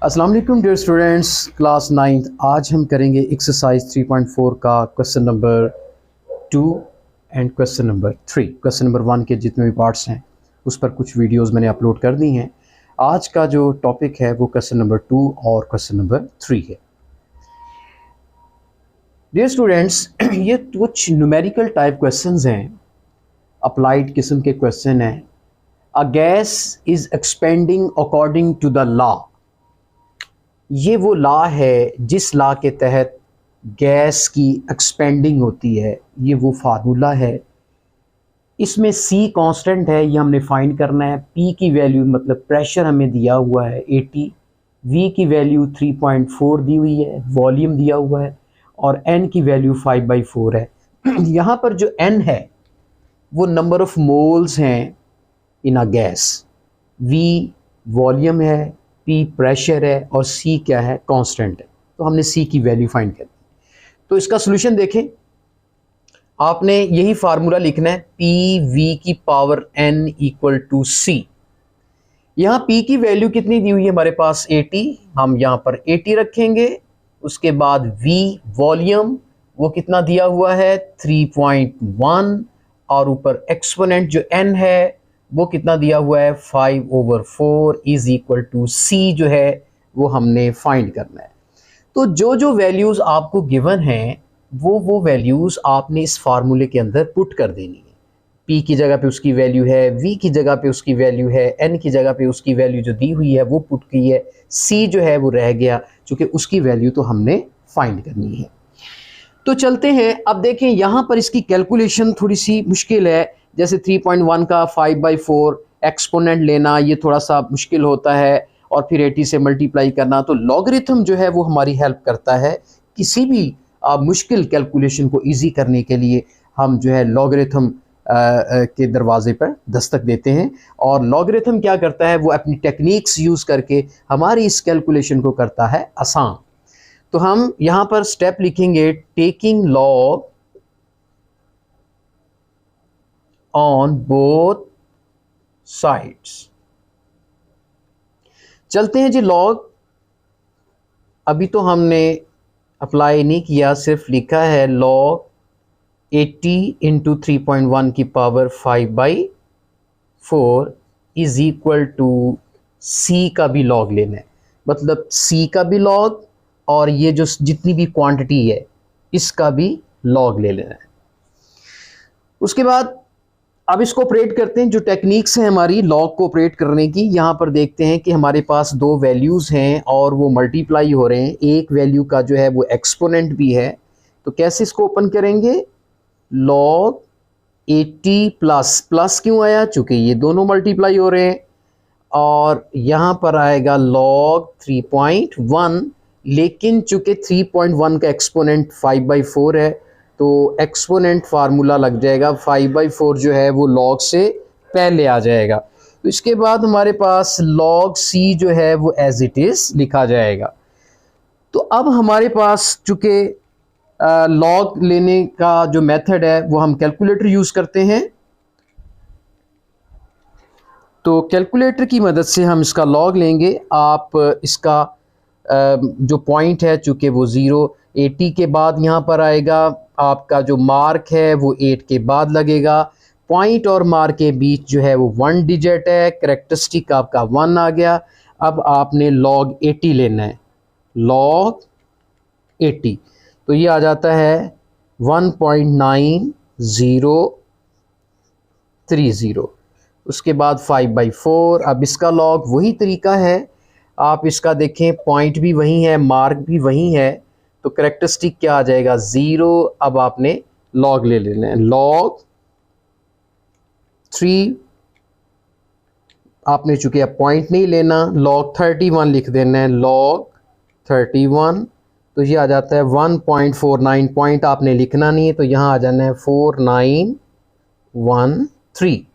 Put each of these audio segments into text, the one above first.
अस्सलाम वालेकुम dear students, class 9th। आज हम करेंगे एक्सरसाइज 3.4 का question number 2 and question number 3। Question number 1 के जितने भी पार्ट्स हैं उस पर कुछ वीडियोस मैंने अपलोड कर दी हैं। आज का जो टॉपिक है वो क्वेश्चन नंबर 2 और क्वेश्चन नंबर 3 है। डियर स्टूडेंट्स, ये कुछ न्यूमेरिकल टाइप क्वेश्चंस हैं, अप्लाइड किस्म के क्वेश्चन हैं। A gas is expanding according to the law. ये वो लॉ है जिस लॉ के तहत गैस की एक्सपेंडिंग होती है। ये वो फार्मूला है। इसमें C कांस्टेंट है, ये हमने फाइंड करना है। P की वैल्यू मतलब प्रेशर हमें दिया हुआ है 80, V की वैल्यू 3.4 दी हुई है, वॉल्यूम दिया हुआ है, और N की वैल्यू 5/4 है। यहाँ पर जो N है वो नंबर ऑफ मोल्स हैं इन अ गैस, V वॉल्यूम है, P प्रेशर है और C क्या है, कांस्टेंट है। तो हमने C की वैल्यू फाइंड करनी। तो इसका सॉल्यूशन देखें, आपने यही फार्मूला लिखना है, PV की power N equal to C। यहाँ P की वैल्यू कितनी दी हुई है हमारे पास 80, हम यहाँ पर 80 रखेंगे। उसके बाद V वॉल्यूम वो कितना दिया हुआ है 3.1, और ऊपर एक्सपोनेंट जो N है वो कितना दिया हुआ है 5/4 इज इक्वल टू C जो है वो हमने फाइंड करना है। तो जो जो वैल्यूज़ आपको गिवन हैं वो वैल्यूज़ आपने इस फार्मूले के अंदर पुट कर देनी है। P की जगह पे उसकी वैल्यू है, V की जगह पे उसकी वैल्यू है, N की जगह पे उसकी वैल्यू जो दी हुई है वो पुट की है, C जो है वो रह गया क्योंकि उसकी वैल्यू तो हमने फाइंड करनी है। तो चलते हैं, अब देखें यहाँ पर इसकी कैलकुलेशन थोड़ी सी मुश्किल है। जैसे 3.1 का 5/4 एक्सपोनेंट लेना ये थोड़ा सा मुश्किल होता है, और फिर 80 से मल्टीप्लाई करना। तो लॉगरिथम जो है वो हमारी हेल्प करता है किसी भी मुश्किल कैलकुलेशन को इजी करने के लिए। हम जो है लॉगरिथम के दरवाजे पर दस्तक देते हैं, और लॉगरिथम क्या करता है वो अपनी टेक्निक्स यूज़ करके हमारी इस कैलकुलेशन को करता है आसान। तो हम यहाँ पर स्टेप लिखेंगे, taking log on both sides. चलते हैं जी, लॉग अभी तो हमने अप्लाई नहीं किया, सिर्फ लिखा है लॉग 80 इंटू 3.1 की power 5/4 is equal to C का भी लॉग लेना है। मतलब C का भी लॉग और ये जो जितनी भी क्वांटिटी है इसका भी लॉग ले लेना है। उसके बाद अब इसको ऑपरेट करते हैं। जो टेक्निक्स हैं हमारी लॉग को ऑपरेट करने की, यहाँ पर देखते हैं कि हमारे पास दो वैल्यूज़ हैं और वो मल्टीप्लाई हो रहे हैं। एक वैल्यू का जो है वो एक्सपोनेंट भी है। तो कैसे इसको ओपन करेंगे, लॉग 80 प्लस क्यों आया, चूँकि ये दोनों मल्टीप्लाई हो रहे हैं, और यहाँ पर आएगा लॉग 3.1, लेकिन चूँकि 3.1 का एक्सपोनेंट 5/4 है तो एक्सपोनेंट फार्मूला लग जाएगा, 5/4 जो है वो लॉग से पहले आ जाएगा। तो इसके बाद हमारे पास लॉग C जो है वो एज इट इज़ लिखा जाएगा। तो अब हमारे पास चूँकि लॉग लेने का जो मेथड है वो हम कैलकुलेटर यूज़ करते हैं। तो कैलकुलेटर की मदद से हम इसका लॉग लेंगे। आप इसका जो पॉइंट है चूँकि वो 80 के बाद यहाँ पर आएगा, आपका जो मार्क है वो 8 के बाद लगेगा। पॉइंट और मार्क के बीच जो है वो 1 डिजिट है, कैरेक्टरिस्टिक आपका 1 आ गया। अब आपने लॉग 80 लेना है, लॉग 80, तो ये आ जाता है 1.9030। उसके बाद 5/4। अब इसका लॉग वही तरीका है, आप इसका देखें, पॉइंट भी वही है, मार्क भी वही है, तो कैरेक्टरिस्टिक क्या आ जाएगा 0। अब आपने लॉग ले लेना है, लॉग 3, आपने चूंकि अब पॉइंट नहीं लेना, लॉग 31 लिख देना है, लॉग 31। तो ये आ जाता है 1.49, पॉइंट आपने लिखना नहीं है तो यहाँ आ जाना है 4913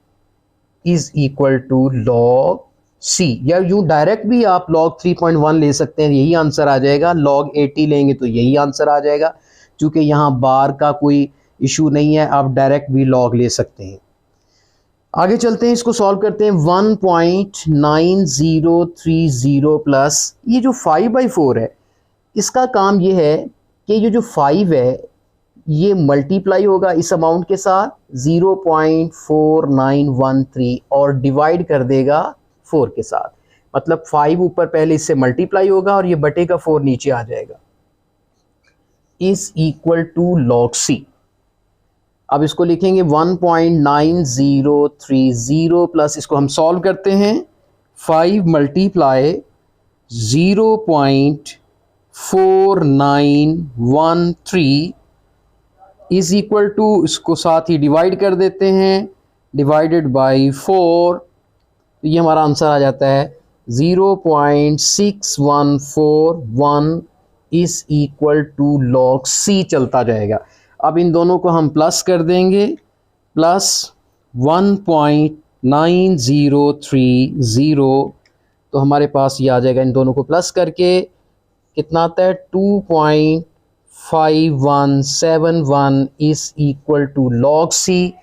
is equal to log C। या यूँ डायरेक्ट भी आप log 3.1 ले सकते हैं, यही आंसर आ जाएगा। log 80 लेंगे तो यही आंसर आ जाएगा। चूँकि यहाँ बार का कोई इशू नहीं है, आप डायरेक्ट भी log ले सकते हैं। आगे चलते हैं, इसको सॉल्व करते हैं। 1.9030 प्लस ये जो 5/4 है, इसका काम ये है कि ये जो 5 है ये मल्टीप्लाई होगा इस अमाउंट के साथ 0.4913 और डिवाइड कर देगा 4 के साथ। मतलब 5 ऊपर पहले इससे मल्टीप्लाई होगा और ये बटे का 4 नीचे आ जाएगा, is equal to log c. अब इसको लिखेंगे 1.9030 प्लस, इसको हम सॉल्व करते हैं। 5 मल्टीप्लाई 0.4913 इज इक्वल टू, इसको साथ ही डिवाइड कर देते हैं, डिवाइडेड बाई 4, तो ये हमारा आंसर आ जाता है 0.6141 is equal to log c चलता जाएगा। अब इन दोनों को हम प्लस कर देंगे, प्लस 1.9030, तो हमारे पास ये आ जाएगा, इन दोनों को प्लस करके कितना आता है 2.5171 is equal to log c.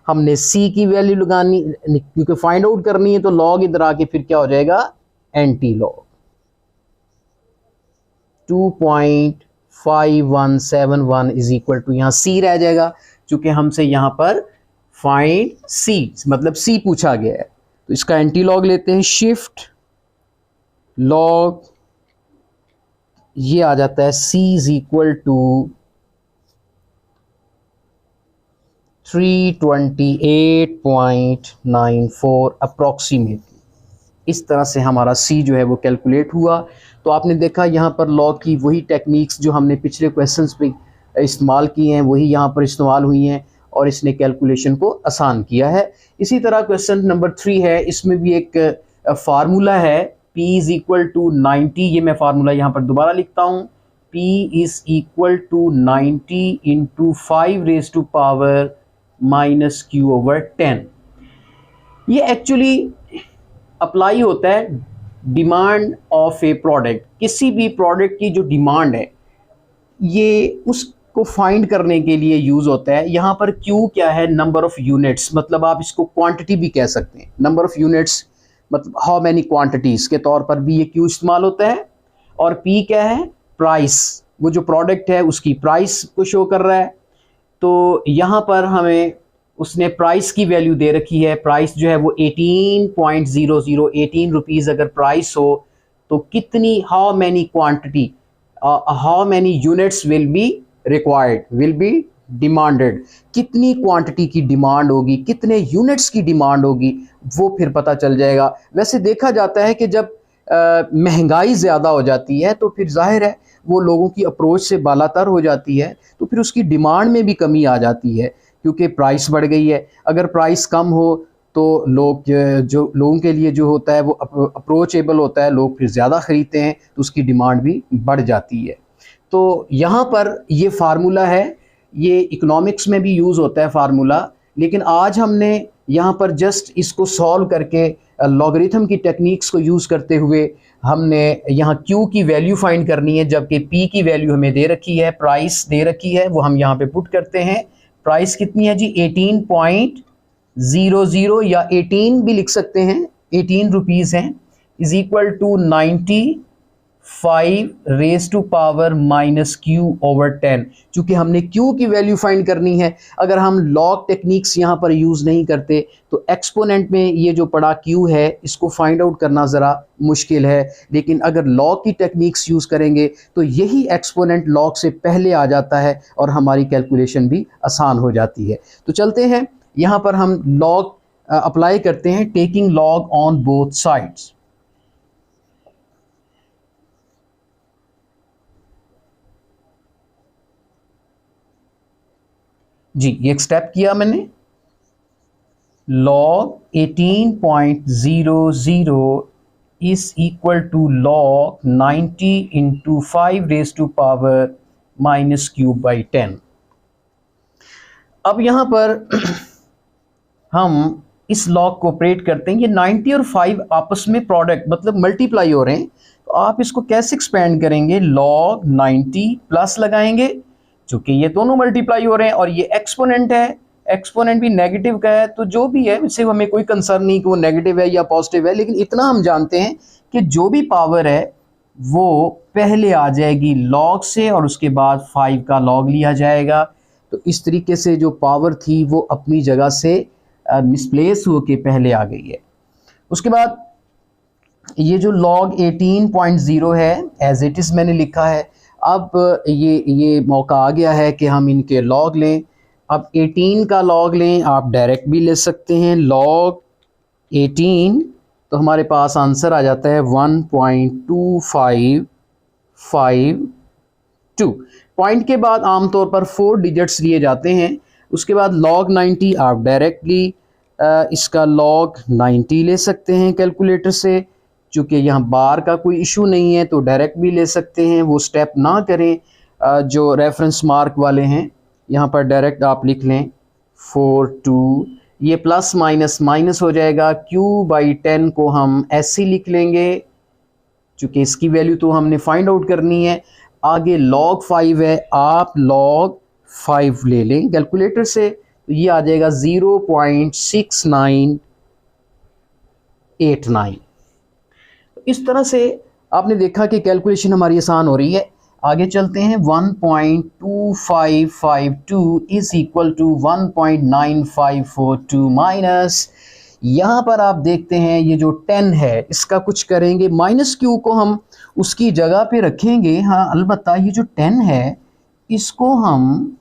हमने सी की वैल्यू लगानी, क्योंकि फाइंड आउट करनी है, तो लॉग इधर आके फिर क्या हो जाएगा antilog. 2.5171 is equal to, यहाँ सी रह जाएगा चूंकि हमसे यहाँ पर फाइंड सी मतलब सी पूछा गया है, तो इसका एंटी लॉग लेते हैं। शिफ्ट लॉग, ये आ जाता है सी इज इक्वल टू 328.94 अप्रॉक्सीमेटली। इस तरह से हमारा सी जो है वो कैलकुलेट हुआ। तो आपने देखा यहाँ पर लॉग की वही टेक्निक्स जो हमने पिछले क्वेश्चंस पे इस्तेमाल किए हैं वही यहाँ पर इस्तेमाल हुई हैं और इसने कैलकुलेशन को आसान किया है। इसी तरह क्वेश्चन नंबर 3 है, इसमें भी एक फार्मूला है P इज़ इक्वल टू 90। ये मैं फार्मूला यहाँ पर दोबारा लिखता हूँ, P is equal to 90 into 5⁻⁻ -Q/10। ये एक्चुअली अप्लाई होता है डिमांड ऑफ ए प्रोडक्ट। किसी भी प्रोडक्ट की जो डिमांड है ये उसको फाइंड करने के लिए यूज़ होता है। यहाँ पर Q क्या है, नंबर ऑफ यूनिट्स, मतलब आप इसको क्वांटिटी भी कह सकते हैं। नंबर ऑफ यूनिट्स मतलब हाउ मैनी क्वांटिटीज़ के तौर पर भी ये Q इस्तेमाल होता है। और P क्या है, प्राइस, वो जो प्रोडक्ट है उसकी प्राइस को शो कर रहा है। तो यहाँ पर हमें उसने प्राइस की वैल्यू दे रखी है, प्राइस जो है वो 18.00 18 रुपीज़ अगर प्राइस हो तो कितनी, how many quantity, how many units will be required, will be demanded, कितनी क्वांटिटी की डिमांड होगी, कितने यूनिट्स की डिमांड होगी, वो फिर पता चल जाएगा। वैसे देखा जाता है कि जब महंगाई ज़्यादा हो जाती है तो फिर जाहिर है वो लोगों की अप्रोच से बालातर हो जाती है, तो फिर उसकी डिमांड में भी कमी आ जाती है क्योंकि प्राइस बढ़ गई है। अगर प्राइस कम हो तो लोग, जो लोगों के लिए जो होता है वो अप्रोचेबल होता है, लोग फिर ज़्यादा ख़रीदते हैं तो उसकी डिमांड भी बढ़ जाती है। तो यहाँ पर ये फार्मूला है, ये इकोनॉमिक्स में भी यूज़ होता है फार्मूला, लेकिन आज हमने यहाँ पर जस्ट इसको सॉल्व करके लॉगरिथम की टेक्निक्स को यूज़ करते हुए हमने यहाँ Q की वैल्यू फाइंड करनी है, जबकि P की वैल्यू हमें दे रखी है, प्राइस दे रखी है, वो हम यहाँ पे पुट करते हैं। प्राइस कितनी है जी, 18.00 या 18 भी लिख सकते हैं, 18 रुपीज़ हैं, इज इक्वल टू 95⁻⁻Q/10। चूँकि हमने Q की वैल्यू फाइंड करनी है, अगर हम लॉग टेक्निक्स यहाँ पर यूज़ नहीं करते तो एक्सपोनेंट में ये जो पड़ा Q है इसको फाइंड आउट करना ज़रा मुश्किल है, लेकिन अगर लॉग की टेक्निक्स यूज़ करेंगे तो यही एक्सपोनेंट लॉग से पहले आ जाता है और हमारी कैलकुलेशन भी आसान हो जाती है। तो चलते हैं, यहाँ पर हम लॉग अप्लाई करते हैं, taking log on both sides. जी, ये एक स्टेप किया मैंने, log 18.00 is equal to log 90 into 5⁻⁻Q/10। अब यहाँ पर हम इस log को ऑपरेट करते हैं, ये 90 और 5 आपस में प्रोडक्ट मतलब मल्टीप्लाई हो रहे हैं, तो आप इसको कैसे एक्सपेंड करेंगे, log 90 प्लस लगाएंगे, चूँकि ये दोनों मल्टीप्लाई हो रहे हैं और ये एक्सपोनेंट है एक्सपोनेंट भी नेगेटिव का है, तो जो भी है इससे हमें कोई कंसर्न नहीं कि वो नेगेटिव है या पॉजिटिव है, लेकिन इतना हम जानते हैं कि जो भी पावर है वो पहले आ जाएगी लॉग से और उसके बाद 5 का लॉग लिया जाएगा। तो इस तरीके से जो पावर थी वो अपनी जगह से मिसप्लेस होके पहले आ गई है। उसके बाद ये जो log 18.0 है एज इट इज़ मैंने लिखा है। अब ये मौका आ गया है कि हम इनके log लें। अब 18 का log लें, आप डायरेक्ट भी ले सकते हैं log 18, तो हमारे पास आंसर आ जाता है 1.2552। पॉइंट के बाद आमतौर पर 4 डिजिट्स लिए जाते हैं। उसके बाद log 90 आप डायरेक्टली इसका log 90 ले सकते हैं कैलकुलेटर से। चूँकि यहाँ बार का कोई इशू नहीं है तो डायरेक्ट भी ले सकते हैं, वो स्टेप ना करें जो रेफरेंस मार्क वाले हैं। यहाँ पर डायरेक्ट आप लिख लें 4/2, ये प्लस माइनस माइनस हो जाएगा। q/10 को हम ऐसे लिख लेंगे चूँकि इसकी वैल्यू तो हमने फाइंड आउट करनी है। आगे log 5 है, आप log 5 ले लें कैलकुलेटर से, तो ये आ जाएगा 0.6989। इस तरह से आपने देखा कि कैलकुलेशन हमारी आसान हो रही है। आगे चलते हैं। 1.2552 इज इक्वल टू 1.9542 माइनस, यहाँ पर आप देखते हैं ये जो 10 है इसका कुछ करेंगे, माइनस क्यू को हम उसकी जगह पे रखेंगे। हाँ अलबत्ता ये जो 10 है इसको हम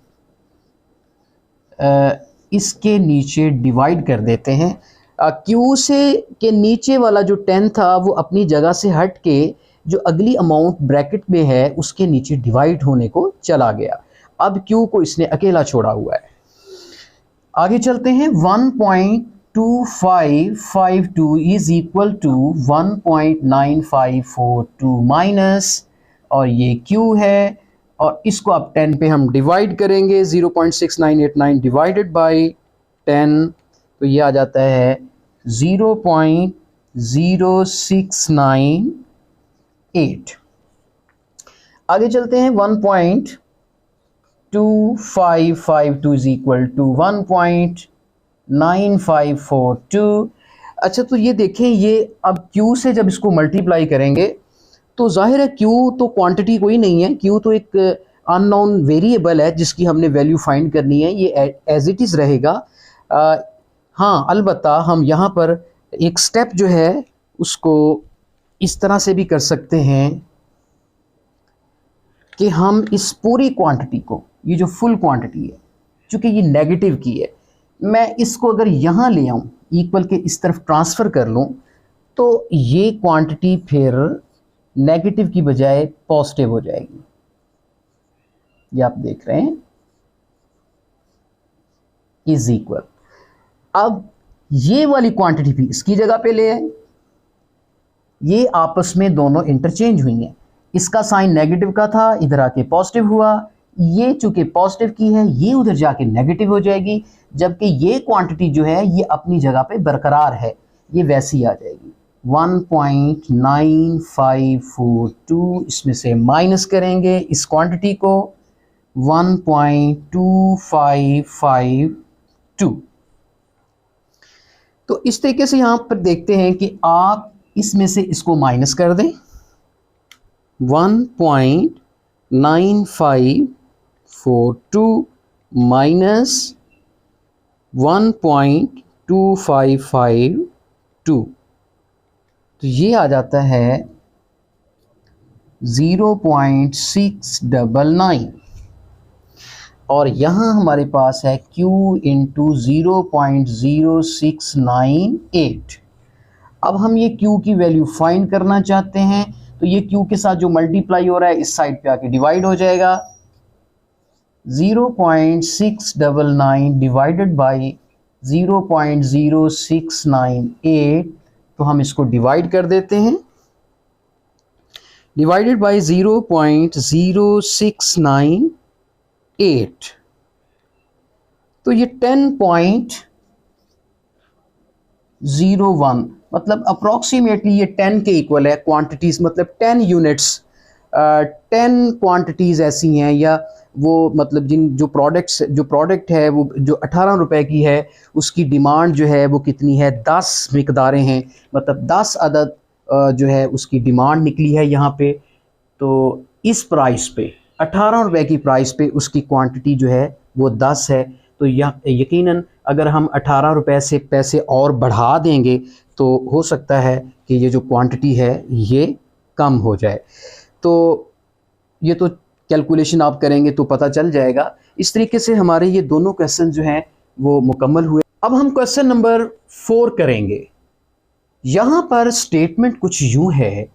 इसके नीचे डिवाइड कर देते हैं। क्यू से के नीचे वाला जो 10 था वो अपनी जगह से हट के जो अगली अमाउंट ब्रैकेट में है उसके नीचे डिवाइड होने को चला गया। अब क्यू को इसने अकेला छोड़ा हुआ है। आगे चलते हैं। 1.2552 इज इक्वल टू 1.9542 माइनस, और ये क्यू है और इसको अब 10 पे हम डिवाइड करेंगे। 0.6989 डिवाइडेड बाई 10, तो ये आ जाता है 0.0698। आगे चलते हैं। 1.2552 इज इक्वल टू 1.9542। अच्छा तो ये देखें, ये अब Q से जब इसको मल्टीप्लाई करेंगे तो जाहिर है Q तो क्वांटिटी कोई नहीं है, Q तो एक अननोन वेरिएबल है जिसकी हमने वैल्यू फाइंड करनी है, ये एज इट इज़ रहेगा। हाँ अलबत्ता हम यहाँ पर एक स्टेप जो है उसको इस तरह से भी कर सकते हैं कि हम इस पूरी क्वांटिटी को, ये जो फुल क्वांटिटी है चूँकि ये नेगेटिव की है, मैं इसको अगर यहाँ ले आऊँ इक्वल के इस तरफ ट्रांसफ़र कर लूँ तो ये क्वांटिटी फिर नेगेटिव की बजाय पॉजिटिव हो जाएगी। ये आप देख रहे हैं इज इक्वल। अब ये वाली क्वांटिटी भी इसकी जगह पे ले आए, ये आपस में दोनों इंटरचेंज हुई हैं। इसका साइन नेगेटिव का था, इधर आके पॉजिटिव हुआ। ये चूंकि पॉजिटिव की है ये उधर जाके नेगेटिव हो जाएगी, जबकि ये क्वांटिटी जो है ये अपनी जगह पे बरकरार है, ये वैसी आ जाएगी। 1.9542 इसमें से माइनस करेंगे इस क्वांटिटी को 1.2552। तो इस तरीके से यहाँ पर देखते हैं कि आप इसमें से इसको माइनस कर दें। 1.9542 माइनस 1.2552, तो ये आ जाता है 0.699, और यहाँ हमारे पास है Q इंटू 0.0698। अब हम ये Q की वैल्यू फाइंड करना चाहते हैं, तो ये Q के साथ जो मल्टीप्लाई हो रहा है इस साइड पे आके डिवाइड हो जाएगा। 0.699 डिवाइडेड बाई 0.0698, तो हम इसको डिवाइड कर देते हैं। डिवाइडेड बाई 0.0698, तो ये 10.01, मतलब अप्रॉक्सीमेटली ये 10 के इक्वल है। क्वांटिटीज़ मतलब 10 यूनिट्स 10 क्वांटिटीज़ ऐसी हैं, या वो मतलब जो प्रोडक्ट है वो जो 18 रुपए की है, उसकी डिमांड जो है वो कितनी है, 10 मिकदारें हैं, मतलब 10 अदद जो है उसकी डिमांड निकली है यहाँ पे। तो इस प्राइस पे 18 रुपए की प्राइस पे उसकी क्वांटिटी जो है वो 10 है। तो यकीनन अगर हम 18 रुपए से पैसे और बढ़ा देंगे तो हो सकता है कि ये जो क्वांटिटी है ये कम हो जाए। तो ये तो कैलकुलेशन आप करेंगे तो पता चल जाएगा। इस तरीके से हमारे ये दोनों क्वेश्चन जो हैं वो मुकम्मल हुए। अब हम क्वेश्चन नंबर 4 करेंगे। यहाँ पर स्टेटमेंट कुछ यूँ है,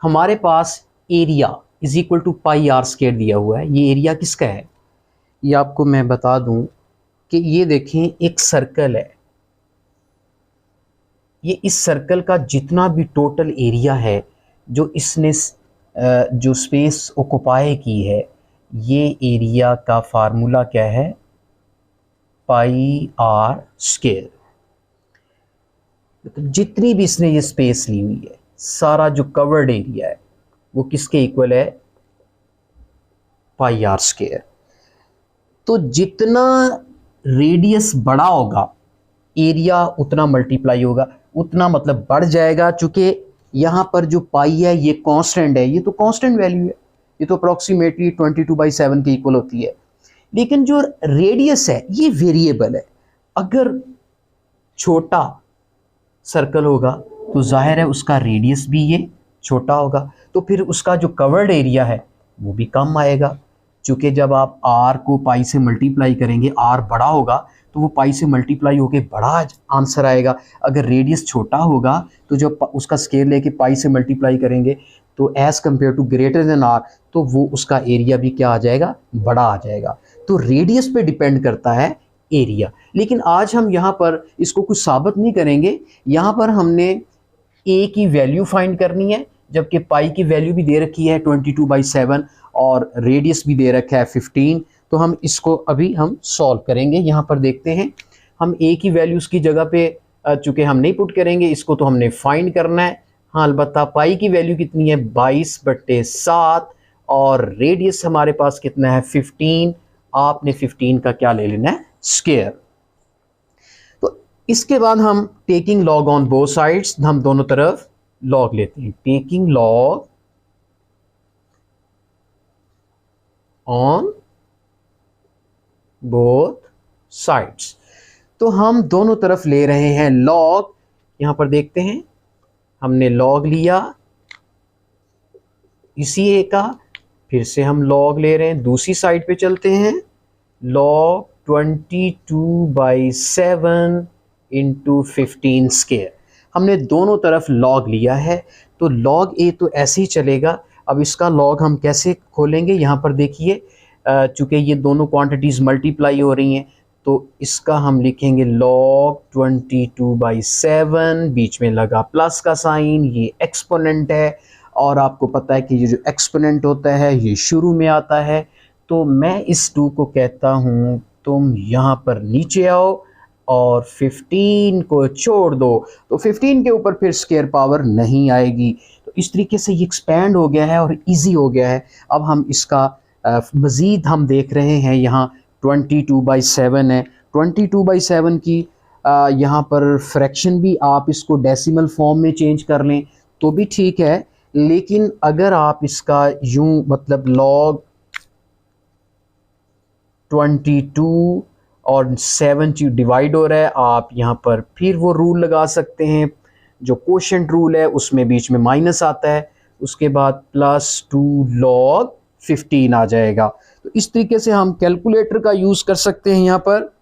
हमारे पास area is equal to pi r square दिया हुआ है। ये एरिया किसका है, ये आपको मैं बता दूं कि ये देखें एक सर्कल है, ये इस सर्कल का जितना भी टोटल एरिया है जो इसने जो स्पेस ऑक्युपाई की है, ये एरिया का फार्मूला क्या है, पाई आर स्क्वायर। जितनी भी इसने ये स्पेस ली हुई है, सारा जो कवर्ड एरिया है वो किसके इक्वल है, पाई आर स्क्वायर। तो जितना रेडियस बड़ा होगा एरिया उतना मल्टीप्लाई होगा, उतना मतलब बढ़ जाएगा। चूंकि यहाँ पर जो पाई है ये कांस्टेंट है, ये तो कांस्टेंट वैल्यू है, ये तो अप्रॉक्सीमेटली 22/7 के इक्वल होती है। लेकिन जो रेडियस है ये वेरिएबल है। अगर छोटा सर्कल होगा तो जाहिर है उसका रेडियस भी ये छोटा होगा, तो फिर उसका जो कवर्ड एरिया है वो भी कम आएगा। चूँकि जब आप r को पाई से मल्टीप्लाई करेंगे, r बड़ा होगा तो वो पाई से मल्टीप्लाई होके बड़ा आंसर आएगा। अगर रेडियस छोटा होगा तो जब उसका स्केल लेके पाई से मल्टीप्लाई करेंगे तो as compare to greater than r, तो वो उसका एरिया भी क्या आ जाएगा, बड़ा आ जाएगा। तो रेडियस पे डिपेंड करता है एरिया। लेकिन आज हम यहाँ पर इसको कुछ साबित नहीं करेंगे, यहाँ पर हमने a की वैल्यू फाइंड करनी है, जबकि पाई की वैल्यू भी दे रखी है 22/7 और रेडियस भी दे रखा है 15। तो हम इसको अभी हम सॉल्व करेंगे। यहाँ पर देखते हैं, हम a की वैल्यूज़ की जगह पे चूँकि हम नहीं पुट करेंगे, इसको तो हमने फाइंड करना है। हाँ, अलबत्ता पाई की वैल्यू कितनी है, 22/7, और रेडियस हमारे पास कितना है, 15। आपने 15 का क्या ले लेना है, स्क्वायर। तो इसके बाद हम taking log on both sides, हम दोनों तरफ लॉग लेते हैं। Taking log on both sides, तो हम दोनों तरफ ले रहे हैं लॉग। यहां पर देखते हैं, हमने लॉग लिया इसी ए का, फिर से हम लॉग ले रहे हैं। दूसरी साइड पे चलते हैं, लॉग 22/7 इंटू 15 स्क्वायर। हमने दोनों तरफ लॉग लिया है, तो लॉग ए तो ऐसे ही चलेगा। अब इसका लॉग हम कैसे खोलेंगे, यहाँ पर देखिए, चूँकि ये दोनों क्वांटिटीज़ मल्टीप्लाई हो रही हैं तो इसका हम लिखेंगे लॉग 22/7, बीच में लगा प्लस का साइन, ये एक्सपोनेंट है। और आपको पता है कि ये जो एक्सपोनेंट होता है ये शुरू में आता है। तो मैं इस 2 को कहता हूँ तुम यहाँ पर नीचे आओ और 15 को छोड़ दो, तो 15 के ऊपर फिर स्क्वायर पावर नहीं आएगी। तो इस तरीके से ये एक्सपैंड हो गया है और इजी हो गया है। अब हम इसका मज़ीद हम देख रहे हैं, यहाँ 22/7 है। 22/7 की यहाँ पर फ्रैक्शन भी आप इसको डेसिमल फॉर्म में चेंज कर लें तो भी ठीक है। लेकिन अगर आप इसका यूं मतलब लॉग 22 और 7 डिवाइड हो रहा है, आप यहाँ पर फिर वो रूल लगा सकते हैं जो कोशेंट रूल है, उसमें बीच में माइनस आता है, उसके बाद +2 log 15 आ जाएगा। तो इस तरीके से हम कैलकुलेटर का यूज़ कर सकते हैं यहाँ पर।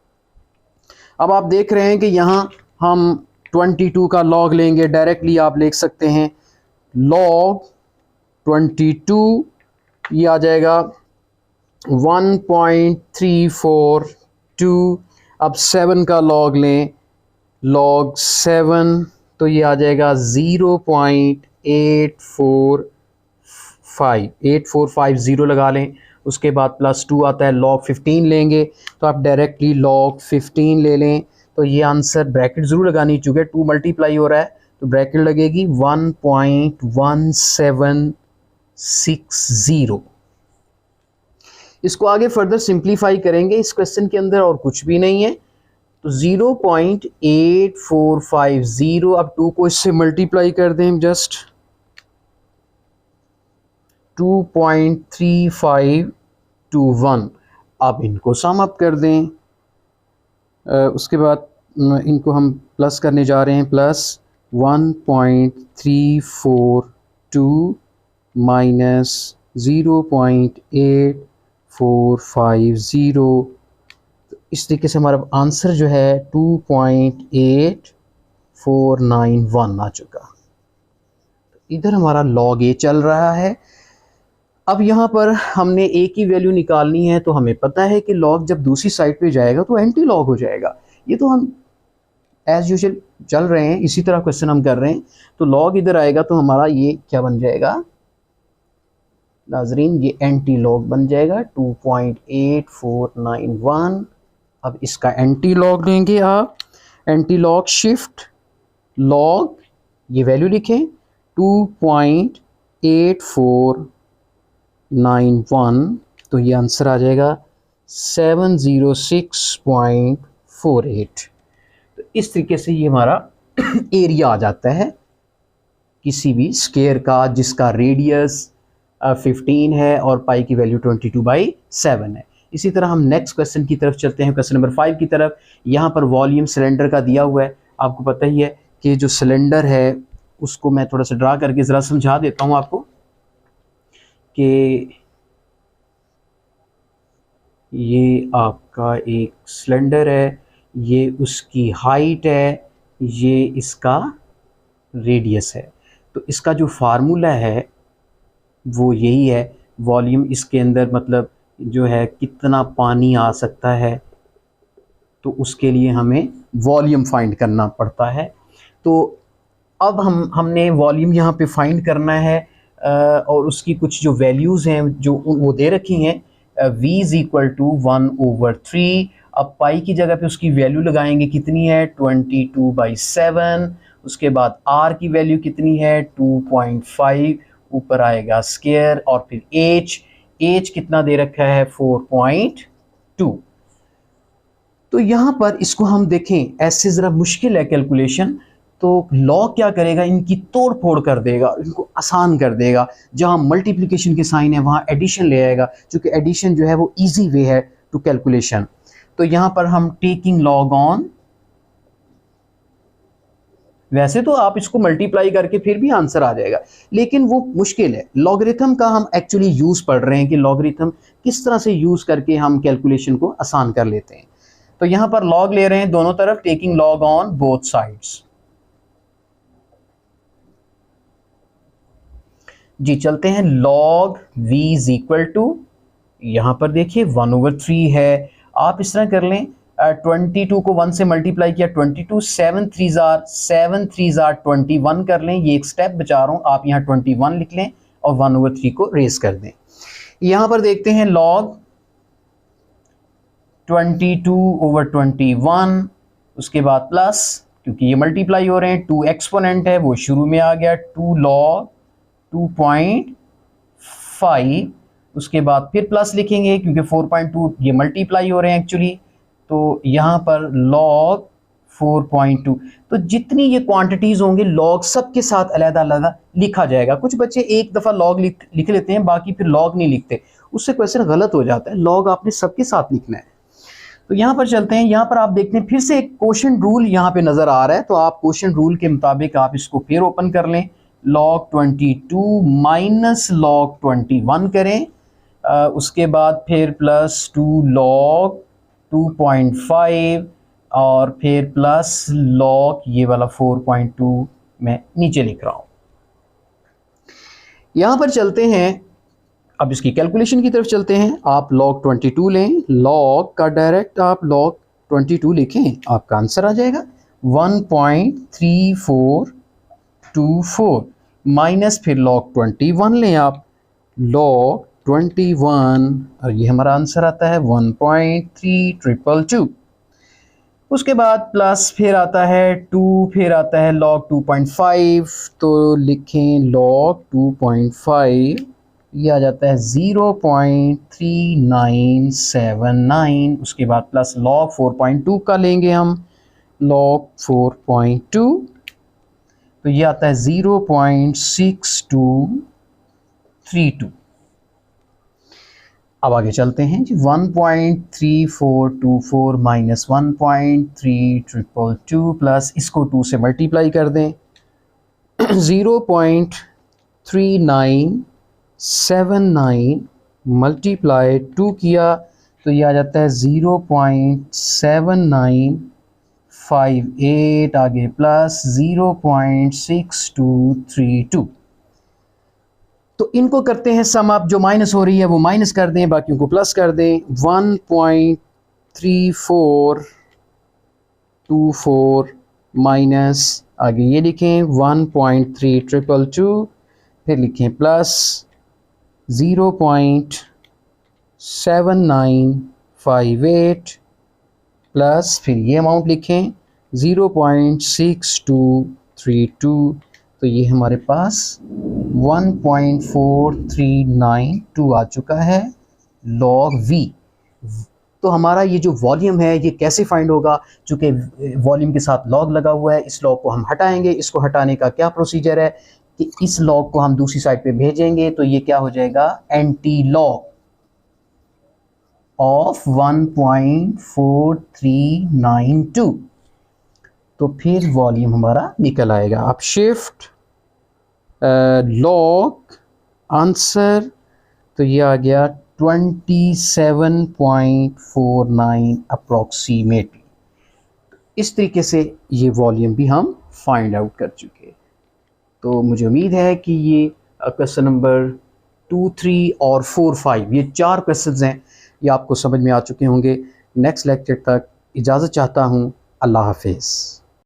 अब आप देख रहे हैं कि यहाँ हम 22 का लॉग लेंगे, डायरेक्टली आप लिख सकते हैं log 22, ये आ जाएगा 1.342। अब 7 का लॉग लें, log 7, तो ये आ जाएगा 0.8450 लगा लें। उसके बाद +2 आता है, log 15 लेंगे तो आप डायरेक्टली log 15 ले लें। तो ये आंसर, ब्रैकेट ज़रूर लगानी, चूँकि 2 मल्टीप्लाई हो रहा है तो ब्रैकेट लगेगी 1.17 0.60। इसको आगे फर्दर सिंप्लीफाई करेंगे, इस क्वेश्चन के अंदर और कुछ भी नहीं है, तो 0.8450। अब 2 को इससे मल्टीप्लाई कर दें, जस्ट 2.3521। अब इनको सम अप कर दें, उसके बाद इनको हम प्लस करने जा रहे हैं, प्लस 1.342 माइनस 0.8450। इस तरीके से हमारा आंसर जो है 2.8491 आ चुका। इधर हमारा लॉग ए चल रहा है। अब यहाँ पर हमने ए की वैल्यू निकालनी है, तो हमें पता है कि लॉग जब दूसरी साइड पे जाएगा तो एंटी लॉग हो जाएगा। ये तो हम एज यूजुअल चल रहे हैं, इसी तरह क्वेश्चन हम कर रहे हैं। तो लॉग इधर आएगा तो हमारा ये क्या बन जाएगा नाजरीन, ये एंटी लॉग बन जाएगा 2.8491। अब इसका एंटी लॉग लेंगे आप, एंटी लॉग शिफ्ट लॉग, ये वैल्यू लिखें 2.8491, तो ये आंसर आ जाएगा 706.48। तो इस तरीके से ये हमारा एरिया आ जाता है किसी भी स्क्वायर का जिसका रेडियस 15 है और पाई की वैल्यू 22/7 है। इसी तरह हम नेक्स्ट क्वेश्चन की तरफ चलते हैं, क्वेश्चन नंबर 5 की तरफ। यहाँ पर वॉल्यूम सिलेंडर का दिया हुआ है। आपको पता ही है कि जो सिलेंडर है उसको मैं थोड़ा सा ड्रा करके ज़रा समझा देता हूँ आपको कि ये आपका एक सिलेंडर है, ये उसकी हाइट है, ये इसका रेडियस है। तो इसका जो फार्मूला है वो यही है, वॉल्यूम इसके अंदर मतलब जो है कितना पानी आ सकता है, तो उसके लिए हमें वॉल्यूम फाइंड करना पड़ता है। तो अब हमने वॉल्यूम यहाँ पे फाइंड करना है और उसकी कुछ जो वैल्यूज़ हैं जो वो दे रखी हैं, v इज़ इक्वल टू 1/3। अब पाई की जगह पे उसकी वैल्यू लगाएंगे, कितनी है 22/7। उसके बाद r की वैल्यू कितनी है 2.5, ऊपर आएगा स्क्वायर, और फिर h कितना दे रखा है 4.2। तो यहाँ पर इसको हम देखें, ऐसे ज़रा मुश्किल है कैलकुलेशन, तो लॉग क्या करेगा, इनकी तोड़ फोड़ कर देगा, इनको आसान कर देगा। जहाँ मल्टीप्लिकेशन के साइन है वहाँ एडिशन ले आएगा, क्योंकि एडिशन जो है वो इजी वे है टू कैलकुलेशन। तो यहाँ पर हम टेकिंग लॉग ऑन, वैसे तो आप इसको मल्टीप्लाई करके फिर भी आंसर आ जाएगा, लेकिन वो मुश्किल है। लॉगरिथम का हम एक्चुअली यूज़ पढ़ रहे हैं कि लॉगरिथम किस तरह से यूज़ करके हम कैलकुलेशन को आसान कर लेते हैं। तो यहाँ पर लॉग ले रहे हैं दोनों तरफ, taking log on both sides. जी चलते हैं, log v is equal to, यहाँ पर देखिए 1/3 है। आप इस तरह कर लें, 22 को 1 से मल्टीप्लाई किया 22, 7 3s are 21 कर लें, ये एक स्टेप बचा रहा हूँ, आप यहाँ 21 लिख लें और 1/3 को रेस कर दें। यहाँ पर देखते हैं log 22/21, उसके बाद प्लस, क्योंकि ये मल्टीप्लाई हो रहे हैं, 2 एक्सपोनेंट है वो शुरू में आ गया, 2 log 2.5, उसके बाद फिर प्लस लिखेंगे क्योंकि 4.2 ये मल्टीप्लाई हो रहे हैं एक्चुअली, तो यहाँ पर log 4.2। तो जितनी ये क्वांटिटीज होंगे लॉग सबके साथ अलग अलग लिखा जाएगा। कुछ बच्चे एक दफ़ा लॉग लिख लेते हैं, बाकी फिर लॉग नहीं लिखते, उससे क्वेश्चन गलत हो जाता है। लॉग आपने सबके साथ लिखना है। तो यहाँ पर चलते हैं, यहाँ पर आप देखते हैं फिर से एक क्वोशंट रूल यहाँ पे नज़र आ रहा है, तो आप क्वोशंट रूल के मुताबिक आप इसको फिर ओपन कर लें, log 22 माइनस log 21 करें, उसके बाद फिर प्लस 2 log 2.5 और फिर प्लस log ये वाला 4.2 मैं नीचे लिख रहा हूँ। यहाँ पर चलते हैं, अब इसकी कैलकुलेशन की तरफ चलते हैं। आप log 22 लें, log का डायरेक्ट आप log 22 लिखें, आपका आंसर आ जाएगा 1.3424 माइनस फिर log 21 लें आप, log 21 और ये हमारा आंसर आता है 1.3222। उसके बाद प्लस फिर आता है 2, फिर आता है log 2.5, तो लिखें log 2.5 ये आ जाता है 0.3979, उसके बाद प्लस log 4.2 का लेंगे हम, log 4.2, तो ये आता है 0.6232। अब आगे चलते हैं जी, 1.3424 माइनस 1.3222 प्लस इसको 2 से मल्टीप्लाई कर दें, 0.3979 मल्टीप्लाई 2 किया तो ये आ जाता है 0.7958, आगे प्लस 0.6232। तो इनको करते हैं सम अप, जो माइनस हो रही है वो माइनस कर दें, बाकियों को प्लस कर दें। 1.3424 माइनस, आगे ये लिखें 1.3222, फिर लिखें प्लस 0.7958 प्लस फिर ये अमाउंट लिखें 0.6232, तो ये हमारे पास 1.4392 आ चुका है log v। तो हमारा ये जो वॉल्यूम है ये कैसे फाइंड होगा, चूँकि वॉल्यूम के साथ log लगा हुआ है, इस log को हम हटाएंगे। इसको हटाने का क्या प्रोसीजर है कि इस log को हम दूसरी साइड पे भेजेंगे, तो ये क्या हो जाएगा, एंटी log ऑफ 1.4392, तो फिर वॉल्यूम हमारा निकल आएगा। अब शिफ्ट log आंसर, तो ये आ गया 27.49 अप्रॉक्सीमेटली। इस तरीके से ये वॉल्यूम भी हम फाइंड आउट कर चुके हैं। तो मुझे उम्मीद है कि ये क्वेश्चन नंबर 2, 3 और 4, 5 ये 4 क्वेश्चंस हैं, ये आपको समझ में आ चुके होंगे। नेक्स्ट लेक्चर तक इजाज़त चाहता हूँ। अल्लाह हाफिज़।